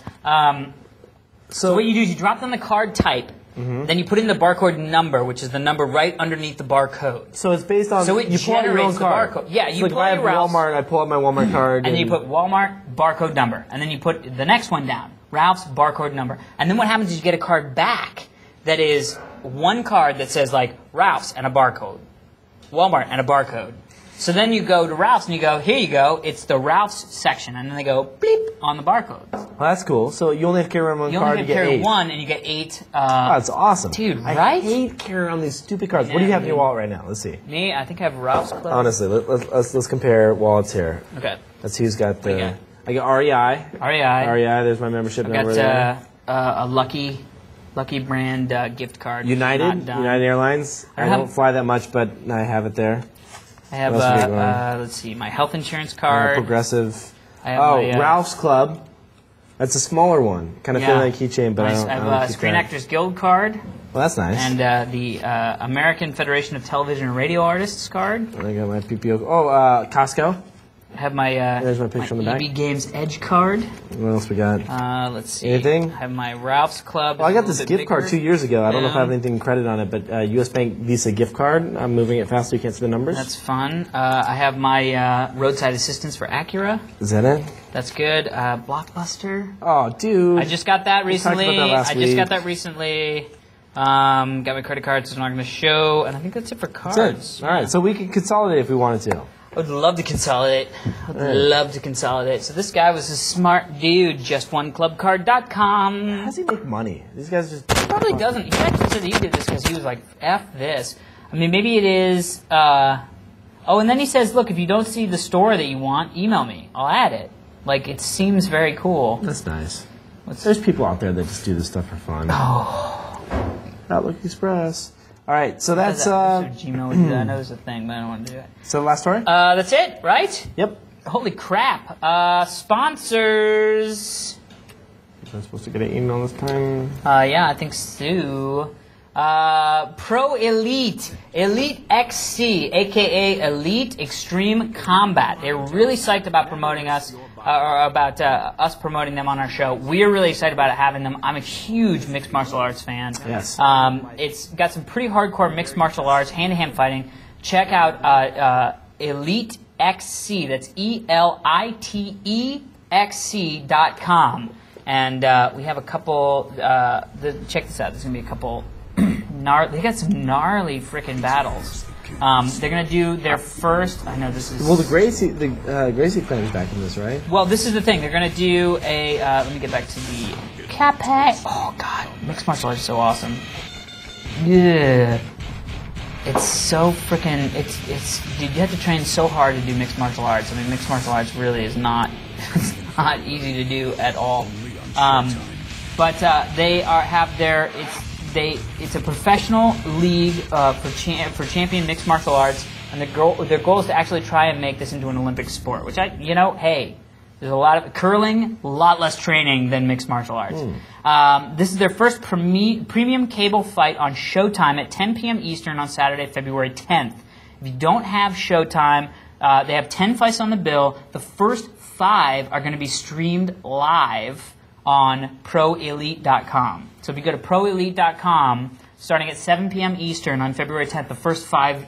So what you do is you drop down the card type, then you put in the barcode number, which is the number right underneath the barcode. So it's based on, so it you pull out your own card. Barcode. Yeah, you pull out your Walmart, I pull out my Walmart card. And then you put Walmart barcode number. And then you put the next one down, Ralph's barcode number. And then what happens is you get a card back that is one card that says like Ralph's and a barcode, Walmart and a barcode. So then you go to Ralph's and you go, here you go, it's the Ralph's section. And then they go, bleep, on the barcodes. Well, that's cool. So you only have to carry around one You card only to have to get carry 8. one and you get 8. Oh, that's awesome. Dude, I right? hate carrying around these stupid cards. What do you have in your wallet right now? Let's see. Me, I think I have Ralph's Club. Honestly, let's compare wallets here. Okay. Let's see who's got the... got? I got REI. REI. There's my membership I've number got there. a Lucky brand gift card. United Airlines. I don't fly that much, but I have it there. I have, What else have you got? let's see, my health insurance card. Progressive. I have my, Ralph's Club. That's a smaller one. Kind of feel like a keychain, but nice. I don't have a keep Screen track. Actors Guild card. Well, that's nice. And the American Federation of Television and Radio Artists card. I got my PPO. Costco. I have my There's my picture on the back. EB Games Edge card. What else we got? Let's see. Anything? I have my Ralph's Club. Well, I got this gift card 2 years ago. I don't know if I have Yeah. anything credit on it, but US Bank Visa gift card. I'm moving it fast so you can't see the numbers. That's fun. I have my roadside assistance for Acura. Is that it? That's good. Blockbuster. Oh, dude. I just got that recently. talked about that last week. Got my credit cards, so I'm not going to show. And I think that's it for cards. That's it. All right, so we can consolidate if we wanted to. I would love to consolidate. So this guy was a smart dude. JustOneClubCard.com. How does he make money? These guys just... He probably doesn't. He actually said he did this because he was like, F this. I mean, maybe it is... and then he says, look, if you don't see the store that you want, email me. I'll add it. Like, it seems very cool. That's nice. There's people out there that just do this stuff for fun. Oh. Outlook Express. All right, so that's... Gmail would do that. I know there's a thing, but I don't want to do it. So last story? That's it, right? Yep. Holy crap. Sponsors. I'm supposed to get an email this time. Yeah, I think so. Pro Elite XC, aka Elite Extreme Combat. They're really psyched about promoting us, or about us promoting them on our show. We're really excited about having them. I'm a huge mixed martial arts fan. Yes. It's got some pretty hardcore mixed martial arts, hand-to-hand fighting. Check out Elite XC. That's ELITEXC.com. And we have a couple. Check this out. There's gonna be a couple. They got some gnarly freaking battles. They're gonna do their first. I know this is. Well, the Gracie clan's back in this, right? Well, this is the thing. They're gonna do a. Let me get back to the Cape. Oh God, mixed martial arts is so awesome. Yeah, it's so freaking. It's. Dude, you have to train so hard to do mixed martial arts. I mean, mixed martial arts really is not. It's not easy to do at all. But they have their. It's a professional league for champion mixed martial arts, and their goal is to actually try and make this into an Olympic sport. Which hey, there's a lot of curling, a lot less training than mixed martial arts. This is their first premium cable fight on Showtime at 10 p.m. Eastern on Saturday, February 10th. If you don't have Showtime, they have 10 fights on the bill. The first 5 are going to be streamed live on ProElite.com. So if you go to ProElite.com, starting at 7 p.m. Eastern on February 10th, the first 5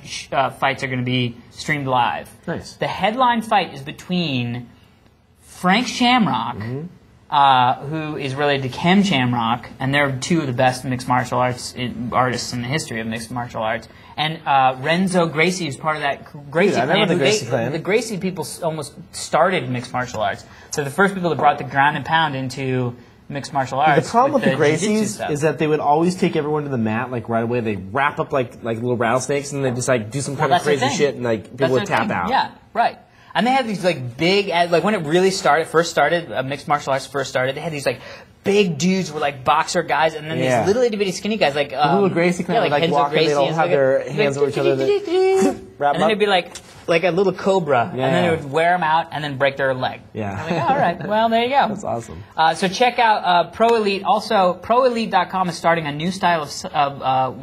fights are going to be streamed live. Nice. The headline fight is between Frank Shamrock, who is related to Ken Shamrock, and they're 2 of the best mixed martial arts artists in the history of mixed martial arts, and Renzo Gracie, who's part of that Gracie I remember clan. the Gracie clan. The Gracie people almost started mixed martial arts. So the first people that brought the ground and pound into mixed martial arts. The problem with the jiu-jitsu Gracies stuff. is that they would always take everyone to the mat like right away. They wrap up like little rattlesnakes, and they just like do some kind of that's the crazy thing. shit, and like people would That's their tap thing. out. Yeah, right. And they had these like big, like when it really first started, mixed martial arts first started, they had these like big dudes who were like boxer guys, and then Yeah. these little itty bitty skinny guys like The little Gracie clan would like Renzo walk and they'd all and have their hands over each other. Wrap And then up. it'd be like a little cobra, and then Yeah. it would wear them out and then break their leg. Yeah. I'm like, all right, well there you go. That's awesome. So check out Pro Elite. Also, ProElite.com is starting a new style of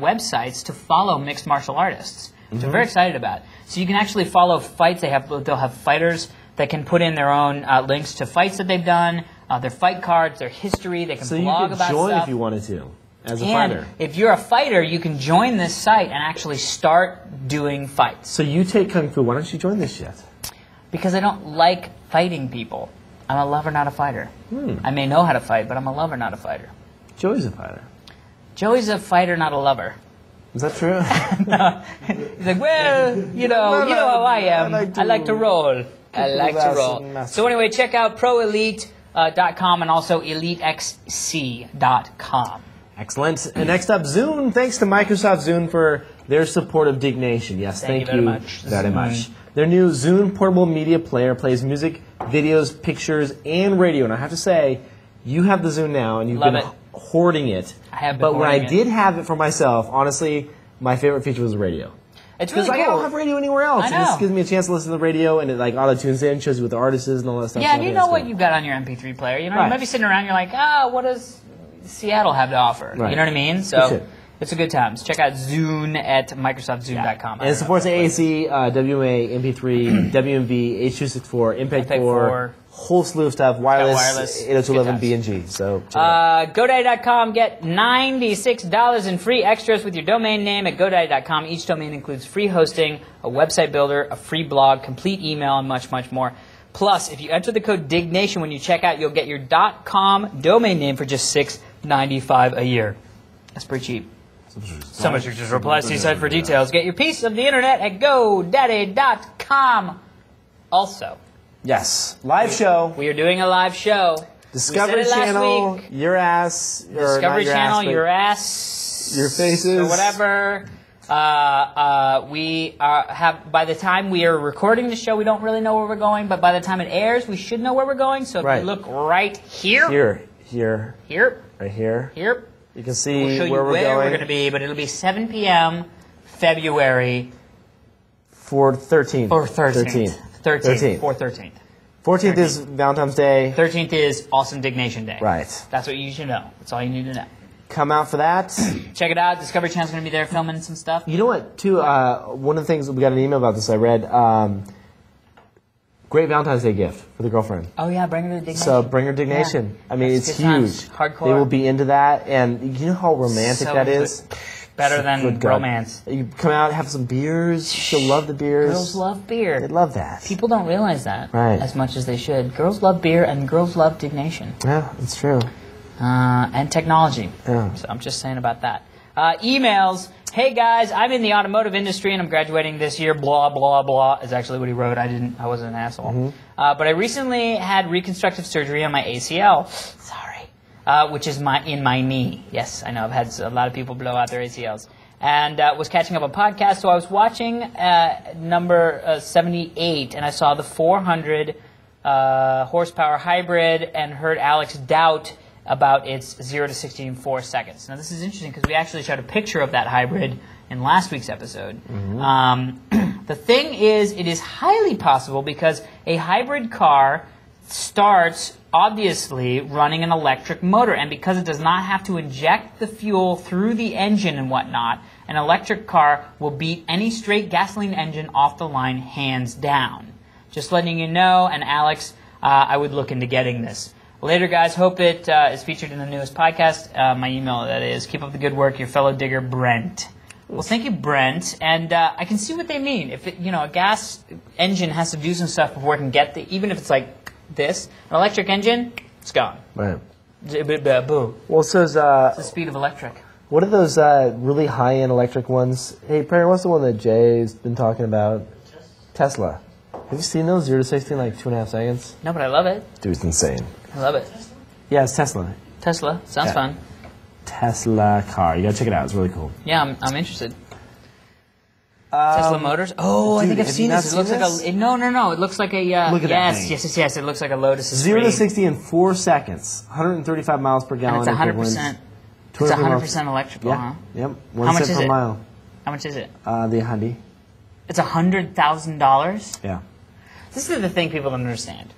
websites to follow mixed martial artists, which I'm very excited about. So you can actually follow fights. They'll have fighters that can put in their own links to fights that they've done, their fight cards, their history. They can So you blog could about join stuff. if you wanted to, as a And fighter. if you're a fighter, you can join this site and actually start doing fights. So you take Kung Fu. Why don't you join this shit? Because I don't like fighting people. I'm a lover, not a fighter. I may know how to fight, but I'm a lover, not a fighter. Joey's a fighter. Joey's a fighter, not a lover. Is that true? He's like, well, you know how I am. I like to roll. I like to roll. So anyway, check out proelite.com and also elitexc.com. Excellent. And next up, Zune. Thanks to Microsoft Zune for their support of Diggnation. Yes, thank you very much. Their new Zune portable media player plays music, videos, pictures, and radio. And I have to say, you have the Zune now, and you've been hoarding it. I have been But when I hoarding it. did have it for myself, honestly, my favorite feature was the radio. It's really cool. Because I don't have radio anywhere else. I know. And this gives me a chance to listen to the radio, and it like auto-tunes in, shows you what the artist is and all that stuff. Yeah, so and you know what you've got on your MP3 player. You know, you might be sitting around, you're like, what does Seattle have to offer? Right. You know what I mean? So it's a good time. So check out Zune at MicrosoftZune.com. And it supports AAC, WMA, MP3, WMV, H.264, MPEG-4, whole slew of stuff, wireless 802.11b and G. So check it out. GoDaddy.com, get $96 in free extras with your domain name at GoDaddy.com. Each domain includes free hosting, a website builder, a free blog, complete email, and much, much more. Plus, if you enter the code Diggnation when you check out, you'll get your .com domain name for just $6.95 a year. That's pretty cheap. So much just reply to the site for details. Get your piece of the internet at GoDaddy.com. Also, Yes, live show. we are doing a live show. Discovery Channel, your ass. Discovery Channel, your ass. Your faces. Or whatever. We have, by the time we are recording the show, we don't really know where we're going, but by the time it airs, we should know where we're going. So if you look right here. Here. Right here. Here. You can see We'll show you where we're going. to be, but it'll be 7 p.m. February. For 13th. Or 13th. 13th. 13th. 14th is Valentine's Day. 13th is Awesome Diggnation Day. Right. That's what you should know. That's all you need to know. Come out for that. Check it out. Discovery Channel's going to be there filming some stuff. You know what, too? One of the things, we got an email about this I read. Great Valentine's Day gift for the girlfriend. Oh, yeah, bring her to Diggnation. So bring her Diggnation. Yeah. I mean, That's it's good huge. times. Hardcore. They will be into that. And you know how romantic that is? Better than Good God. romance. You come out, have some beers. She'll love the beers. Girls love beer. They love that. People don't realize that Right. as much as they should. Girls love beer and girls love Diggnation. Yeah, it's true. And technology. Yeah. So I'm just saying about that. Emails. Hey guys, I'm in the automotive industry and I'm graduating this year. Blah blah blah is actually what he wrote. I wasn't an asshole. But I recently had reconstructive surgery on my ACL. Sorry, which is in my knee. Yes, I know. I've had a lot of people blow out their ACLs. And was catching up on podcasts, so I was watching number 78, and I saw the 400 horsepower hybrid and heard Alex doubt about its 0 to 60 in 4 seconds. Now, this is interesting because we actually showed a picture of that hybrid in last week's episode. The thing is, it is highly possible because a hybrid car starts, obviously, running an electric motor. And because it does not have to inject the fuel through the engine and whatnot, an electric car will beat any straight gasoline engine off the line hands down. Just letting you know, and Alex, I would look into getting this. Later, guys. Hope it is featured in the newest podcast. My email, that is, keep up the good work, your fellow digger, Brent. Well, thank you, Brent. And I can see what they mean. If a gas engine has to do some stuff before it can get even if it's like this, an electric engine, it's gone. Right. Boom. Well, so It's the speed of electric. what are those really high-end electric ones? Hey, Perry, what's the one that Jay's been talking about? Tesla. Have you seen those 0 to 60 in like 2.5 seconds? No, but I love it. Dude, it's insane. I love it. Yeah, it's Tesla. Tesla. Sounds fun. Tesla car. You gotta check it out. It's really cool. Yeah, I'm interested. Tesla Motors. Oh, dude, I think I've have seen you not this. It looks seen like this? No. It looks like a Look at that thing. yes. It looks like a Lotus. 0 to 60 in 4 seconds. 135 miles per And gallon. it's 100%. equivalent. It's 100% electrical, Yeah. huh? Yep. How 1 much cent is per it? mile. How much is it? The Hyundai. It's $100,000. Yeah. This is the thing people don't understand.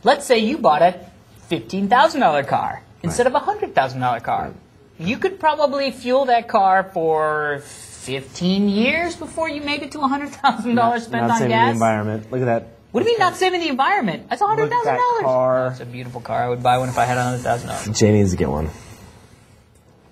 Let's say you bought a $15,000 car instead of a $100,000 car. Right. You could probably fuel that car for 15 years before you made it to $100,000 spent not on saving gas. the environment. Look at that. What do you mean not saving the environment? That's $100,000. Look at that car. It's a beautiful car. I would buy one if I had $100,000. Jay needs to get one.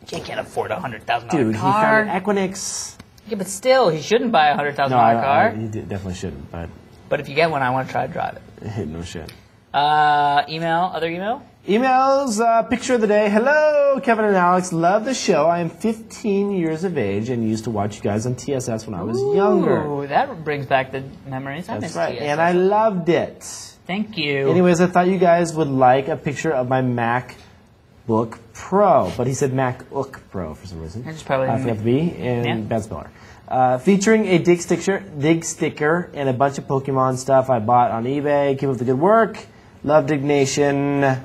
Jay can't afford a $100,000 Dude, he car. found an Equinix. Yeah, but still, he shouldn't buy a $100,000 car. He definitely shouldn't, but But if you get one, I want to try to drive it. no shit. Other email? Emails, picture of the day. Hello, Kevin and Alex. Love the show. I am 15 years of age and used to watch you guys on TSS when I was younger. Ooh, that brings back the memories. That's right. TSS. And I loved it. Thank you. Anyways, I thought you guys would like a picture of my MacBook Pro. But he said MacBook Pro for some reason. I just probably forgot the B and bad speller. Featuring a dig sticker and a bunch of Pokemon stuff I bought on eBay. Keep up the good work. Love Diggnation.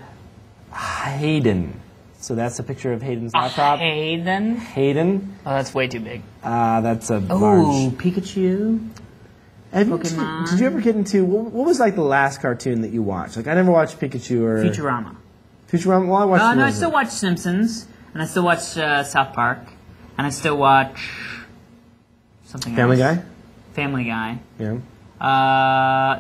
Hayden. So that's a picture of Hayden's laptop. Hayden. Oh, that's way too big. That's a large. Pikachu. Pokemon. Did you ever get into, what was like the last cartoon that you watched? Like I never watched Pikachu or... Futurama. Futurama? Well, I watched no, I still watch Simpsons. And I still watch South Park. And I still watch something Family else. Guy? Family Guy. Yeah.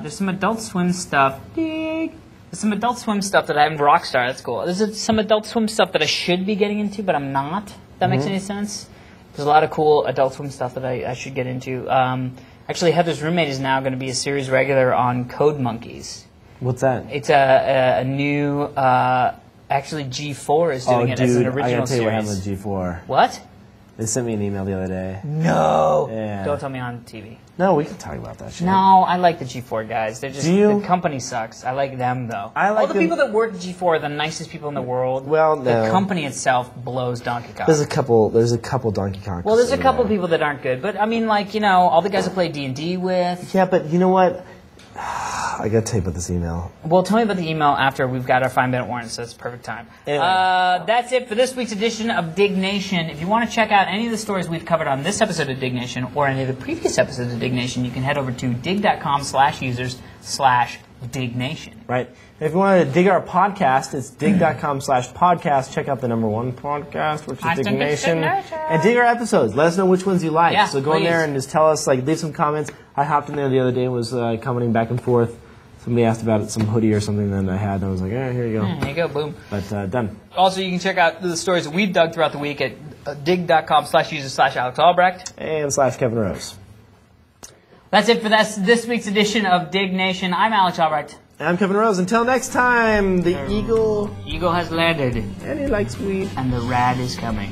There's some Adult Swim stuff. There's some Adult Swim stuff that I haven't. Rockstar, that's cool. There's some Adult Swim stuff that I should be getting into, but I'm not. If that makes any sense. There's a lot of cool Adult Swim stuff that I should get into. Actually, Heather's Roommate is now going to be a series regular on Code Monkeys. What's that? It's a new... actually, G4 is doing it as an original I gotta tell you what series. happened with G4. What? They sent me an email the other day. No. Yeah. Don't tell me on TV. No, we can talk about that shit. No, I like the G4 guys. They're just Do you? The company sucks. I like them though. I like all the them. people that work at G4 are the nicest people in the world. Well, no. The company itself blows Donkey Kong. There's a couple Donkey Kong. Well, there's a couple people that aren't good, but I mean, like, you know, all the guys I play D&D with. Yeah, but you know what? I gotta tell you about this email. Well, tell me about the email after we've got our 5-minute warning, so it's perfect time. Anyway. That's it for this week's edition of Diggnation. If you want to check out any of the stories we've covered on this episode of Diggnation or any of the previous episodes of Diggnation, you can head over to dig.com/users/Diggnation. Right. And if you want to dig our podcast, it's dig.com/podcast. Check out the #1 podcast, which is Diggnation. And dig our episodes. Let us know which ones you like. Yeah, so go in there and just tell us, like, leave some comments. I hopped in there the other day and was commenting back and forth. Somebody asked about some hoodie or something that I had, and I was like, here you go. There you go, boom. But done. Also, you can check out the stories that we've dug throughout the week at dig.com/users/Alex Albrecht. And /Kevin Rose. That's it for this week's edition of Diggnation. I'm Alex Albrecht. I'm Kevin Rose. Until next time, the eagle Eagle has landed. and he likes weed. And the rad is coming.